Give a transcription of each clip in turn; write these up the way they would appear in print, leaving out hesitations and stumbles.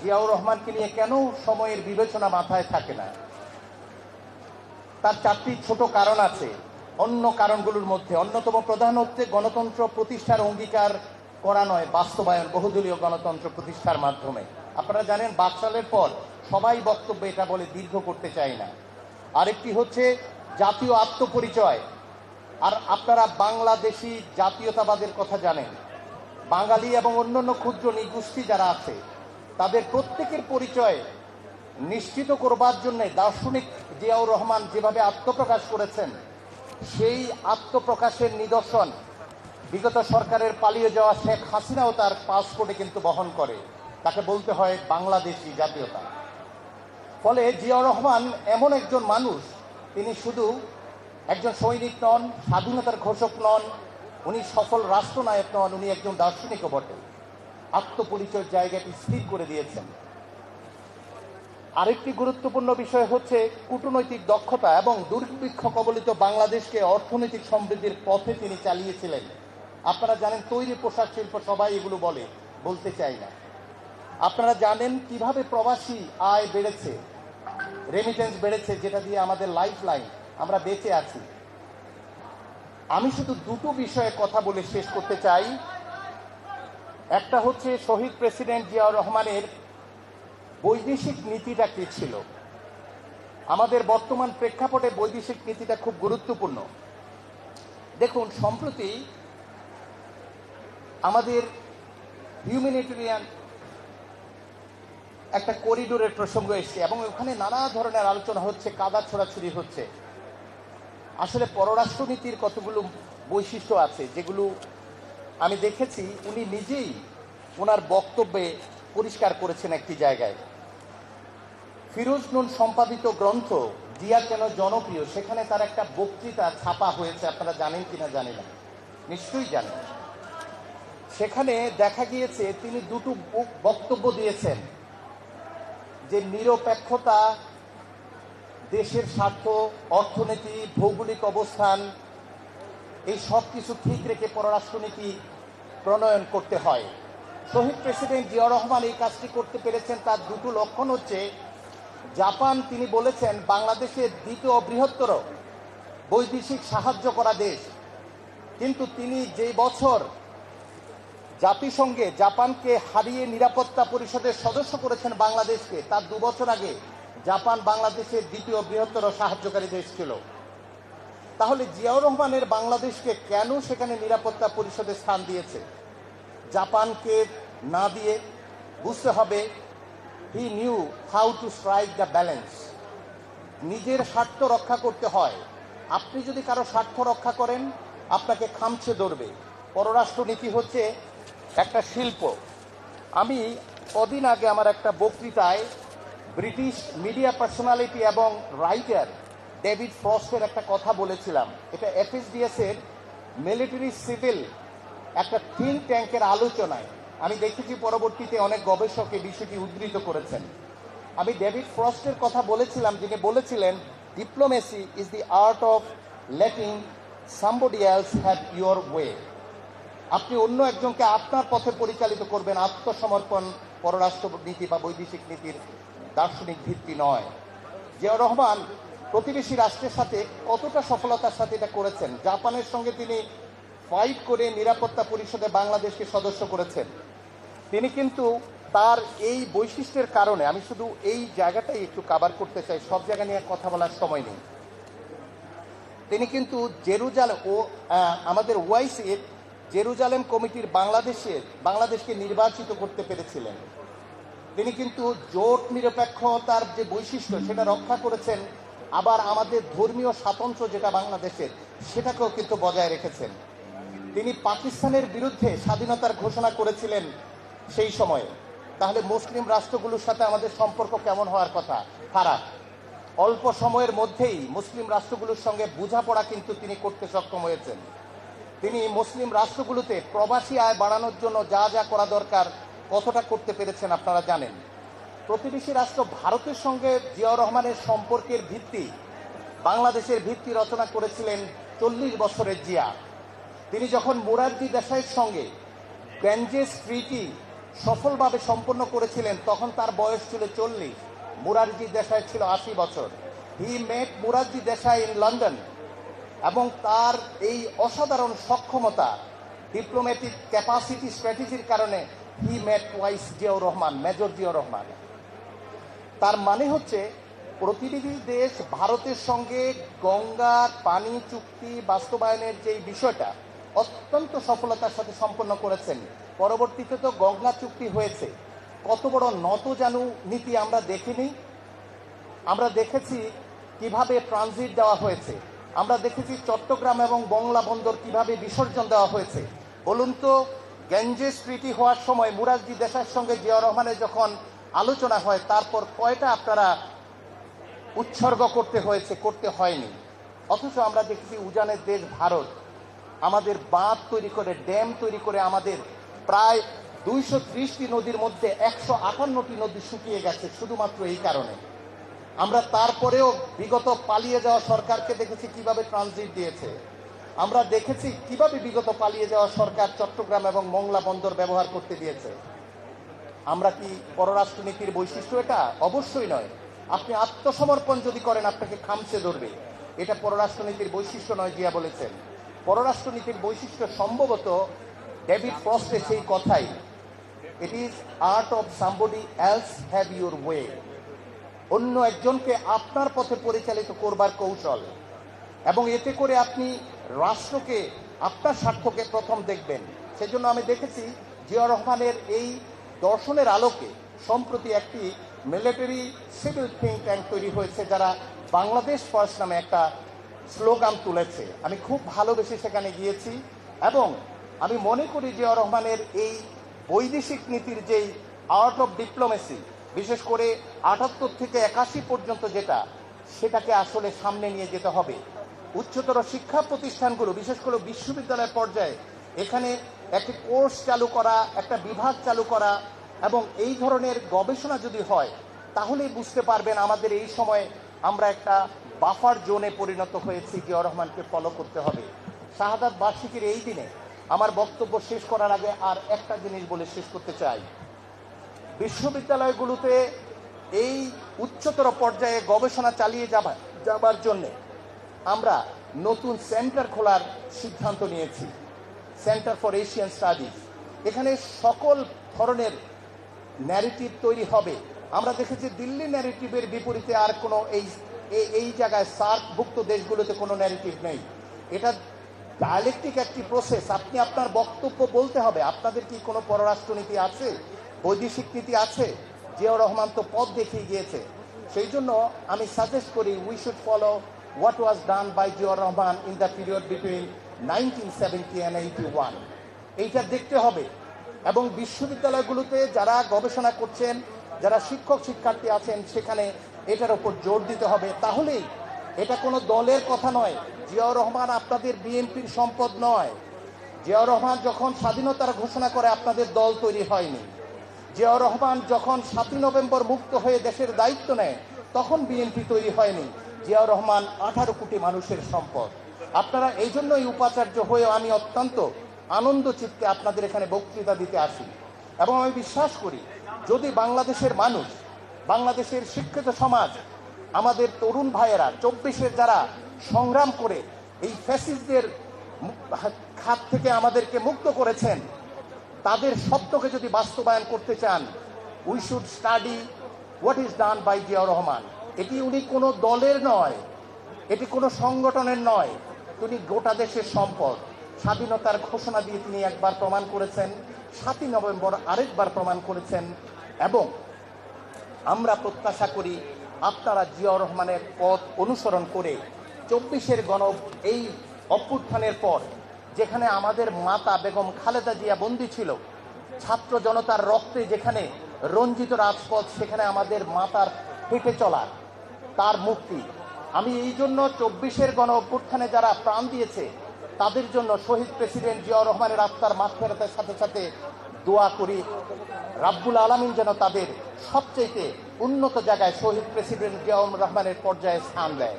জিয়াউর রহমানকে নিয়ে কেন সময়ের বিবেচনা মাথায় থাকে না? তার চারটি ছোট কারণ আছে। অন্য কারণগুলোর মধ্যে অন্যতম প্রধান হচ্ছে গণতন্ত্র প্রতিষ্ঠার অঙ্গীকার করা নয়, বাস্তবায়ন বহুদলীয় গণতন্ত্র প্রতিষ্ঠার মাধ্যমে। আপনারা জানেন ৫ সালের পর সবাই বক্তব্য এটা বলে দীর্ঘ করতে চায় না। আরেকটি হচ্ছে জাতীয় আত্মপরিচয়। আর আপনারা বাংলাদেশি জাতীয়তাবাদের কথা জানেন। বাঙালি এবং অন্যান্য ক্ষুদ্র নৃগোষ্ঠী যারা আছে তাদের প্রত্যেকের পরিচয় নিশ্চিত করবার জন্য দার্শনিক জিয়াউর রহমান যেভাবে আত্মপ্রকাশ করেছেন, সেই আত্মপ্রকাশের নিদর্শন বিগত সরকারের পালিয়ে যাওয়া শেখ হাসিনাও তার পাসপোর্টে কিন্তু বহন করে। তাকে বলতে হয় বাংলাদেশি জাতীয়তা। ফলে জিয়াউর রহমান এমন একজন মানুষ, তিনি শুধু একজন সৈনিক নন, স্বাধীনতার ঘোষক নন, উনি সফল রাষ্ট্রনায়ক নন, উনি একজন দার্শনিকও বটে। আত্মপরিচয়ের জায়গাটি স্থির করে দিয়েছেন। আরেকটি গুরুত্বপূর্ণ বিষয় হচ্ছে কূটনৈতিক দক্ষতা এবং দুর্ভিক্ষ কবলিত বাংলাদেশকে অর্থনৈতিক সমৃদ্ধির পথে তিনি চালিয়েছিলেন। আপনারা জানেন তৈরি পোশাক শিল্প, সবাই এগুলো বলতে চাই না। আপনারা জানেন কিভাবে প্রবাসী আয় বেড়েছে, রেমিটেন্স বেড়েছে, যেটা দিয়ে আমাদের লাইফ লাইন, আমরা বেঁচে আছি। আমি শুধু দুটো বিষয়ে কথা বলে শেষ করতে চাই। একটা হচ্ছে শহীদ প্রেসিডেন্ট জিয়াউর রহমানের বৈদেশিক নীতিটা কি ছিল। আমাদের বর্তমান প্রেক্ষাপটে বৈদেশিক নীতিটা খুব গুরুত্বপূর্ণ। দেখুন, সম্প্রতি আমাদের হিউম্যানিটেরিয়ান একটা করিডোরের প্রসঙ্গ এসছে এবং ওখানে নানা ধরনের আলোচনা হচ্ছে, কাদা ছোড়াছুড়ি হচ্ছে। আসলে পররাষ্ট্রনীতির কতগুলো বৈশিষ্ট্য আছে যেগুলো আমি দেখেছি উনি নিজেই ওনার বক্তব্যে পরিষ্কার করেছেন একটি জায়গায়। ফিরোজ নুন সম্পাদিত গ্রন্থ জিয়া কেন জনপ্রিয়, সেখানে তার একটা বক্তৃতা ছাপা হয়েছে, আপনারা জানেন কিনা জানি না, নিশ্চয়ই জানেন। সেখানে দেখা গিয়েছে তিনি দুটো বক্তব্য দিয়েছেন যে নিরপেক্ষতা, দেশের স্বার্থ, অর্থনীতি, ভৌগোলিক অবস্থান, এই সব কিছু ঠিক রেখে পররাষ্ট্রনীতি প্রণয়ন করতে হয়। শহীদ প্রেসিডেন্ট জিয়াউর রহমান এই কাজটি করতে পেরেছেন। তার দুটো লক্ষণ হচ্ছে, জাপান তিনি বলেছেন বাংলাদেশের দ্বিতীয় বৃহত্তর বৈদেশিক সাহায্য করা দেশ, কিন্তু তিনি যেই বছর জাতিসংঘে জাপানকে হারিয়ে নিরাপত্তা পরিষদের সদস্য করেছেন বাংলাদেশকে, তার 2 বছর আগে জাপান বাংলাদেশের দ্বিতীয় বৃহত্তর সাহায্যকারী দেশ ছিল। তাহলে জিয়াউর রহমানের বাংলাদেশকে কেন সেখানে নিরাপত্তা পরিষদে স্থান দিয়েছে? জাপানকে না দিয়ে বুঝতে হবে he knew how to strike the balance. নিজের স্বার্থ রক্ষা করতে হয়। আপনি যদি কারো স্বার্থ রক্ষা করেন, আপনাকে খামছে ধরবে। পররাষ্ট্রনীতি হচ্ছে একটা শিল্প। আমি কদিন আগে আমার একটা বক্তৃতায় ব্রিটিশ মিডিয়া পার্সোনালিটি এবং রাইটার ডেভিড ফ্রস্টের একটা কথা বলেছিলাম। এটা এফএসডিএস এর মিলিটারি সিভিল একটা থিঙ্ক ট্যাঙ্কের আলোচনায় আমি দেখেছি। পরবর্তীতে অনেক গবেষক এই বিষয়টি উদ্ধৃত করেছেন। আমি ডেভিড ফ্রস্টের কথা বলেছিলাম, যিনি বলেছিলেন diplomacy is the art of letting somebody else have your way. আপনি অন্য একজনকে আপনার পথে পরিচালিত করবেন। আত্মসমর্পণ পররাষ্ট্র নীতি বা বৈদেশিক নীতির দার্শনিক ভিত্তি নয়। জিয়াউর রহমান প্রতিবেশী রাষ্ট্রের সাথে কতটা সফলতার সাথে এটা করেছেন। জাপানের সঙ্গে তিনি ফাইট করে নিরাপত্তা পরিষদে বাংলাদেশকে সদস্য করেছেন। তিনি কিন্তু তার এই বৈশিষ্ট্যের কারণে, আমি শুধু এই জায়গাটাই একটু কাভার করতে চাই, সব জায়গা নিয়ে কথা বলার সময় নেই। তিনি কিন্তু জেরুজালেম ও আমাদের ওআইসির জেরুজালেম কমিটির বাংলাদেশকে নির্বাচিত করতে পেরেছিলেন। তিনি কিন্তু জোট নিরপেক্ষতার যে বৈশিষ্ট্য সেটা রক্ষা করেছেন, আবার আমাদের ধর্মীয় স্বাতন্ত্র্য যেটা বাংলাদেশের সেটাকেও কিন্তু বজায় রেখেছেন। তিনি পাকিস্তানের বিরুদ্ধে স্বাধীনতার ঘোষণা করেছিলেন সেই সময়ে। তাহলে মুসলিম রাষ্ট্রগুলোর সাথে আমাদের সম্পর্ক কেমন হওয়ার কথা? খারাপ। অল্প সময়ের মধ্যেই মুসলিম রাষ্ট্রগুলোর সঙ্গে বোঝাপড়া কিন্তু তিনি করতে সক্ষম হয়েছেন। তিনি মুসলিম রাষ্ট্রগুলোতে প্রবাসী আয় বাড়ানোর জন্য যা যা করা দরকার কতটা করতে পেরেছেন আপনারা জানেন। প্রতিবেশী রাষ্ট্র ভারতের সঙ্গে জিয়াউর রহমানের সম্পর্কের ভিত্তি, বাংলাদেশের ভিত্তি রচনা করেছিলেন 40 বছরের জিয়া। তিনি যখন মোরারজি দেশাইয়ের সঙ্গে গ্যাঞ্জেস ট্রিটি সফলভাবে সম্পন্ন করেছিলেন তখন তার বয়স ছিল 40, মুরারজি দেশাই ছিল 80 বছর। হি মেট মুরারজি দেশাই ইন লন্ডন, এবং তার এই অসাধারণ সক্ষমতা, ডিপ্লোম্যাটিক ক্যাপাসিটি, স্ট্র্যাটেজির কারণে হি মেট টুয়াইস জিয়াউর রহমান, মেজর জিয়াউর রহমান। তার মানে হচ্ছে প্রতিনিধি দেশ ভারতের সঙ্গে গঙ্গার পানি চুক্তি বাস্তবায়নের যে বিষয়টা অত্যন্ত সফলতার সাথে সম্পন্ন করেছেন। পরবর্তীতে তো গঙ্গা চুক্তি হয়েছে, কত বড় নতজানু নীতি আমরা দেখিনি। আমরা দেখেছি কিভাবে ট্রানজিট দেওয়া হয়েছে, আমরা দেখেছি চট্টগ্রাম এবং মংলা বন্দর কিভাবে বিসর্জন দেওয়া হয়েছে। বলুন তো, গ্যাঞ্জেস ট্রিটি হওয়ার সময় মুরারজি দেশাইয়ের সঙ্গে জিয়াউর রহমানের যখন আলোচনা হয়, তারপর কয়টা আপনারা উৎসর্গ করতে হয়েছে? করতে হয়নি। অথচ আমরা দেখেছি উজানের দেশ ভারত আমাদের বাঁধ তৈরি করে, ড্যাম তৈরি করে আমাদের প্রায় 230টি নদীর মধ্যে 158টি নদী শুকিয়ে গেছে শুধুমাত্র এই কারণে। আমরা তারপরেও বিগত পালিয়ে যাওয়া সরকারকে দেখেছি কিভাবে ট্রানজিট দিয়েছে। আমরা দেখেছি কিভাবে বিগত পালিয়ে যাওয়া সরকার চট্টগ্রাম এবং মংলা বন্দর ব্যবহার করতে দিয়েছে। আমরা কি পররাষ্ট্রনীতির বৈশিষ্ট্য এটা? অবশ্যই নয়। আপনি আত্মসমর্পণ যদি করেন আপনাকে খামচে ধরবে, এটা পররাষ্ট্রনীতির বৈশিষ্ট্য নয়। জিয়া বলেছেন পররাষ্ট্রনীতির বৈশিষ্ট্য সম্ভবত ডেভিড ফ্রস্টের সেই কথাই, it is art of somebody else have your way. অন্য একজনকে আপনার পথে পরিচালিত করবার কৌশল, এবং এতে করে আপনি রাষ্ট্রকে, আপনার স্বার্থকে প্রথম দেখবেন। সেজন্য আমি দেখেছি জিয়াউর রহমানের এই দর্শনের আলোকে সম্প্রতি একটি মিলিটারি সিভিল থিঙ্ক ট্যাঙ্ক তৈরি হয়েছে, যারা বাংলাদেশ ফার্স্ট নামে একটা স্লোগান তুলেছে। আমি খুব ভালোবেসে সেখানে গিয়েছি, এবং আমি মনে করি জিয়াউর রহমানের এই বৈদেশিক নীতির যেই আর্ট অফ ডিপ্লোমেসি, বিশেষ করে 78 থেকে 81 পর্যন্ত যেটা, সেটাকে আসলে সামনে নিয়ে যেতে হবে। উচ্চতর শিক্ষা প্রতিষ্ঠানগুলো, বিশেষ করে বিশ্ববিদ্যালয় পর্যায়ে, এখানে একটি কোর্স চালু করা, একটা বিভাগ চালু করা, এবং এই ধরনের গবেষণা যদি হয় তাহলেই বুঝতে পারবেন আমাদের এই সময়ে আমরা একটা বাফার জোনে পরিণত হয়েছি। জিয়াউর রহমানকে ফলো করতে হবে। শাহাদাত বার্ষিকীর এই দিনে আমার বক্তব্য শেষ করার আগে আর একটা জিনিস বলে শেষ করতে চাই। বিশ্ববিদ্যালয়গুলোতে এই উচ্চতর পর্যায়ে গবেষণা চালিয়ে যাবার জন্যে আমরা নতুন সেন্টার খোলার সিদ্ধান্ত নিয়েছি, সেন্টার ফর এশিয়ান স্টাডিজ। এখানে সকল ধরনের ন্যারেটিভ তৈরি হবে। আমরা দেখেছি দিল্লি ন্যারেটিভের বিপরীতে আর কোনো এই জায়গায় সার্কভুক্ত দেশগুলোতে কোনো ন্যারেটিভ নেই। এটা ডায়ালেকটিক একটি প্রসেস। আপনি আপনার বক্তব্য বলতে হবে। আপনাদের কি কোনো পররাষ্ট্রনীতি আছে, বৈদেশিক নীতি আছে? জিয়াউর রহমান তো পথ দেখিয়ে গিয়েছে। সেই জন্য আমি সাজেস্ট করি we should follow what was done by Ziaur Rahman in the period between 1970 and 81. এইটা দেখতে হবে, এবং বিশ্ববিদ্যালয়গুলোতে যারা গবেষণা করছেন, যারা শিক্ষক শিক্ষার্থী আছেন, সেখানে এটার উপর জোর দিতে হবে। তাহলেই, এটা কোনো দলের কথা নয়। জিয়াউর রহমান আপনাদের বিএনপির সম্পদ নয়। জিয়াউর রহমান যখন স্বাধীনতার ঘোষণা করে আপনাদের দল তৈরি হয়নি। জিয়াউর রহমান যখন 7ই নভেম্বর মুক্ত হয়ে দেশের দায়িত্ব নেয় তখন বিএনপি তৈরি হয়নি। জিয়াউর রহমান 18 কোটি মানুষের সম্পদ। আপনারা এই জন্যই উপাচার্য হয়ে আমি অত্যন্ত আনন্দ চিত্তে আপনাদের এখানে বক্তৃতা দিতে আসি, এবং আমি বিশ্বাস করি যদি বাংলাদেশের মানুষ, বাংলাদেশের শিক্ষিত সমাজ, আমাদের তরুণ ভাইয়েরা 24-এর যারা সংগ্রাম করে এই ফ্যাসিস্টদের হাত থেকে আমাদেরকে মুক্ত করেছেন, তাদের সত্যকে যদি বাস্তবায়ন করতে চান, we should study what is done by Ziaur Rahman. এটি উনি কোনো দলের নয়, এটি কোনো সংগঠনের নয়, তিনি গোটা দেশের সম্পদ। স্বাধীনতার ঘোষণা দিয়ে তিনি একবার প্রমাণ করেছেন, 7ই নভেম্বর আরেকবার প্রমাণ করেছেন, এবং আমরা প্রত্যাশা করি আপনারা জিয়াউর রহমানের পথ অনুসরণ করে 24-এর এই অভ্যুত্থানের পর, যেখানে আমাদের মাতা বেগম খালেদা জিয়া বন্দী ছিল, ছাত্র জনতার রক্তে যেখানে রঞ্জিত রাজপথ, সেখানে আমাদের মাতার হেঁটে চলার, তার মুক্তি। আমি এই জন্য 24-এর অভ্যুত্থানে যারা প্রাণ দিয়েছে তাদের জন্য শহীদ প্রেসিডেন্ট জিয়াউর রহমানের আত্মার মাগফিরাতের সাথে সাথে দোয়া করি, রাব্বুল আলামিন যেন তাদের সবচেয়ে উন্নত জায়গায় শহীদ প্রেসিডেন্ট জিয়াউর রহমানের পর্যায়ে স্থান দেয়।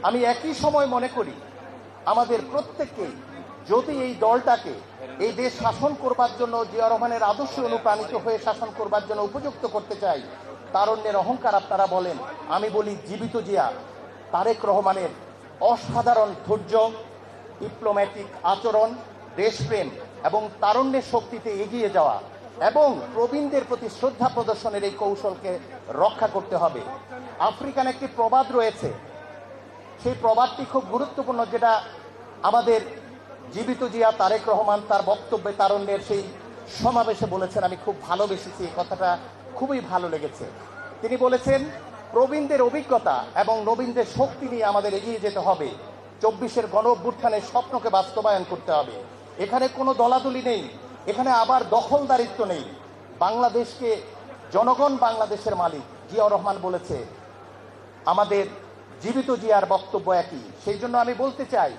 আমি একই সময় মনে করি আমাদের প্রত্যেককেই যদি এই দলটাকে, এই দেশ শাসন করবার জন্য, জিয়া রহমানের আদর্শে অনুপ্রাণিত হয়ে শাসন করবার জন্য উপযুক্ত করতে চাই। তারুণ্যের অহংকার আপনারা বলেন, আমি বলি জীবিত জিয়া তারেক রহমানের অসাধারণ ধৈর্য, ডিপ্লোম্যাটিক আচরণ, দেশপ্রেম এবং তারুণ্যের শক্তিতে এগিয়ে যাওয়া এবং প্রবীণদের প্রতি শ্রদ্ধা প্রদর্শনের এই কৌশলকে রক্ষা করতে হবে। আফ্রিকান একটি প্রবাদ রয়েছে, সেই প্রবাদটি খুব গুরুত্বপূর্ণ, যেটা আমাদের জীবিত জিয়া তারেক রহমান তার বক্তব্যে তারুণ্যের সেই সমাবেশে বলেছেন। আমি খুব ভালোবেসেছি, এই কথাটা খুবই ভালো লেগেছে। তিনি বলেছেন, প্রবীণদের অভিজ্ঞতা এবং নবীনদের শক্তি নিয়ে আমাদের এগিয়ে যেতে হবে। 24-এর গণ অভ্যুত্থানের স্বপ্নকে বাস্তবায়ন করতে হবে। এখানে কোনো দলাদলি নেই, এখানে আবার দখলদারিত্ব নেই। বাংলাদেশকে জনগণ বাংলাদেশের মালিক। জিয়া রহমান বলেছে, আমাদের জীবিত জিয়ার বক্তব্য একই। সেই জন্য আমি বলতে চাই,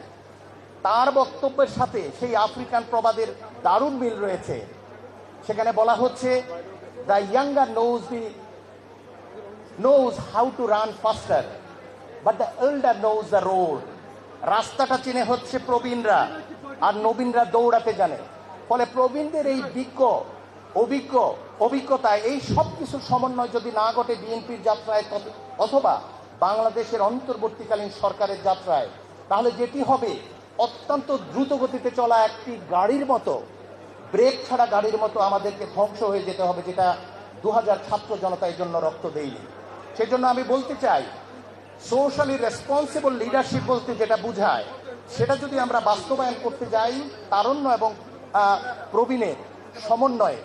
তার বক্তব্যের সাথে সেই আফ্রিকান প্রবাদের দারুণ মিল রয়েছে। সেখানে বলা হচ্ছে, the younger knows how to run faster, but the elder knows the road. রাস্তাটা চিনে হচ্ছে প্রবীণরা, আর নবীনরা দৌড়াতে জানে। ফলে প্রবীণদের এই অভিজ্ঞতা, এই সব কিছুর সমন্বয় যদি না ঘটে বিএনপির যাত্রায় অথবা বাংলাদেশের অন্তর্বর্তীকালীন সরকারের যাত্রায়, তাহলে যেটি হবে অত্যন্ত দ্রুত গতিতে চলা একটি গাড়ির মতো, ব্রেক ছাড়া গাড়ির মতো আমাদেরকে ধ্বংস হয়ে যেতে হবে, যেটা 2000 ছাত্র জনতা এই জন্য রক্ত দেয়নি। সেজন্য আমি বলতে চাই, সোশ্যালি রেসপন্সিবল লিডারশিপ বলতে যেটা বোঝায়, সেটা যদি আমরা বাস্তবায়ন করতে যাই, তারুণ্য এবং প্রবীণের সমন্বয়ে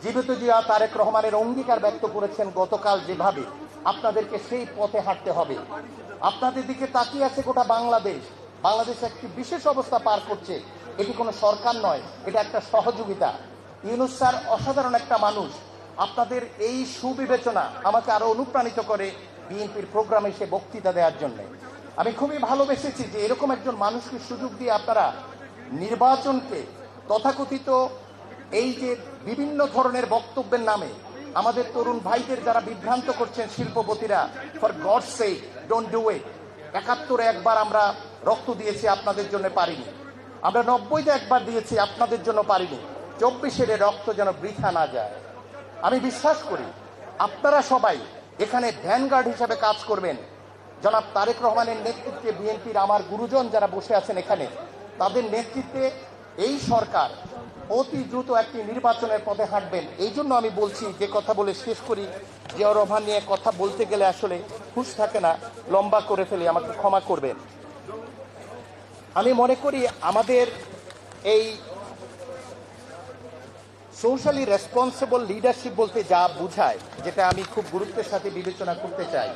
জীবিত জিয়া তারেক রহমানের অঙ্গীকার ব্যক্ত করেছেন গতকাল যেভাবে, আপনাদেরকে সেই পথে হাঁটতে হবে। আপনাদের দিকে তাকিয়ে আছে গোটা বাংলাদেশ। বাংলাদেশ একটি বিশেষ অবস্থা পার করছে। এটি কোনো সরকার নয়, এটা একটা সহযোগিতা। ইউনূস স্যার অসাধারণ একটা মানুষ। আপনাদের এই সুবিবেচনা আমাকে আরো অনুপ্রাণিত করে বিএনপির প্রোগ্রামে সে বক্তৃতা দেওয়ার জন্য। আমি খুবই ভালোবেসেছি যে এরকম একজন মানুষকে সুযোগ দিয়ে আপনারা নির্বাচনকে তথাকথিত এই যে বিভিন্ন ধরনের বক্তব্যের নামে আমাদের তরুণ ভাইদের যারা বিভ্রান্ত করছেন, শিল্পপতিরা, for God's sake don't do it. 71-এ একবার আমরা রক্ত দিয়েছি, আপনাদের জন্য পারিনি। আমরা 90-তে একবার দিয়েছি, আপনাদের জন্য পারিনি। 24-এর রক্ত যেন বৃথা না যায়। আমি বিশ্বাস করি আপনারা সবাই এখানে ভ্যানগার্ড হিসাবে কাজ করবেন। জনাব তারেক রহমানের নেতৃত্বে বিএনপির আমার গুরুজন যারা বসে আছেন এখানে, তাদের নেতৃত্বে এই সরকার অতি দ্রুত একটি নির্বাচনের পথে হাঁটবেন। এই জন্য আমি বলছি, যে কথা বলে শেষ করি, জিয়া রহমান নিয়ে কথা বলতে গেলে আসলে হুঁশ থাকে না, লম্বা করে ফেলি, আমাকে ক্ষমা করবেন। আমি মনে করি আমাদের এই সোশ্যালি রেসপন্সিবল লিডারশিপ বলতে যা বোঝায়, যেটা আমি খুব গুরুত্বের সাথে বিবেচনা করতে চাই,